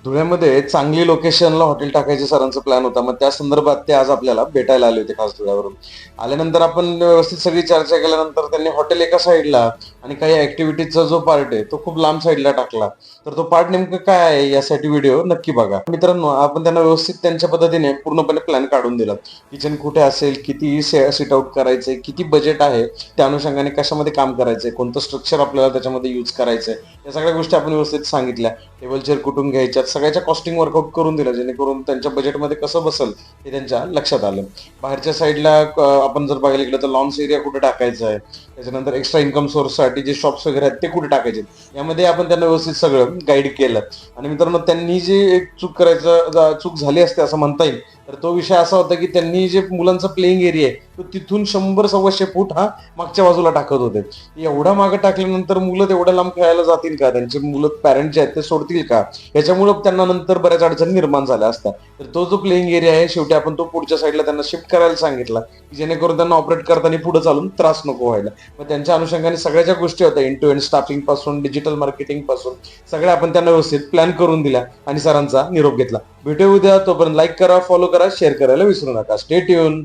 धुळ्यामध्ये चांगली लोकेशनला हॉटेल टाकायचे सरांचा प्लॅन होता. मग त्या संदर्भात ते आज आपल्याला भेटायला आले होते खास धुळ्यावरून. आल्यानंतर आपण व्यवस्थित सगळी चर्चा केल्यानंतर त्यांनी हॉटेल एका साईडला आणि काही ऍक्टिव्हिटीजचा जो पार्ट आहे तो खूप लांब साईडला टाकला. तर तो पार्ट नेमकं काय आहे यासाठी व्हिडिओ नक्की बघा. मित्रांनो, आपण त्यांना व्यवस्थित त्यांच्या पद्धतीने पूर्णपणे प्लॅन काढून दिला. किचन कुठे असेल, किती सिट आउट करायचंय, किती बजेट आहे, त्या अनुषंगाने कशामध्ये काम करायचंय, कोणतं स्ट्रक्चर आपल्याला त्याच्यामध्ये यूज करायचंय, या सगळ्या गोष्टी आपण व्यवस्थित सांगितल्या. टेबल चेअर कुठून घ्यायच्यात सगळ्याच्या कॉस्टिंग वर्कआउट करून दिलं, जेणेकरून त्यांच्या बजेटमध्ये कसं बसेल हे त्यांच्या लक्षात आलं. बाहेरच्या साईडला आपण जर बघायला गेलं तर लॉन्स एरिया कुठे टाकायचा आहे, त्याच्यानंतर एक्स्ट्रा इन्कम सोर्ससाठी जे शॉप्स वगैरे आहेत ते कुठे टाकायचे, यामध्ये आपण त्यांना व्यवस्थित सगळं गाईड केलं. आणि मित्रांनो, त्यांनी जे एक चूक झाली असते असं म्हणता येईल, तर तो विषय असा होता की त्यांनी जे मुलांचा प्लेइंग एरिया आहे तो तिथून 100-125 फूट हा मागच्या बाजूला टाकत होते. एवढा मागे टाकल्यानंतर मुलं तेवढ्या लांब खेळायला जातील का, त्यांचे मुलं पॅरेंट जे आहेत ते सोडतील का, याच्यामुळे त्यांना नंतर बऱ्याच अडचणी निर्माण झाल्या असतात. तर तो जो प्लेइंग एरिया आहे शेवटी आपण तो पुढच्या साईडला त्यांना शिफ्ट करायला सांगितला, की जेणेकरून त्यांना ऑपरेट करताना पुढे चालून त्रास नको व्हायला. मग त्यांच्या अनुषंगाने सगळ्या ज्या गोष्टी होत्या, एंड टू एंड स्टाफिंग पासून डिजिटल मार्केटिंग पासून सगळ्या आपण त्यांना व्यवस्थित प्लॅन करून दिल्या आणि सरांचा निरोप घेतला. भेटू उद्या. तोपर्यंत लाईक करा, फॉलो करा, शेअर करायला विसरू नका. Stay tune.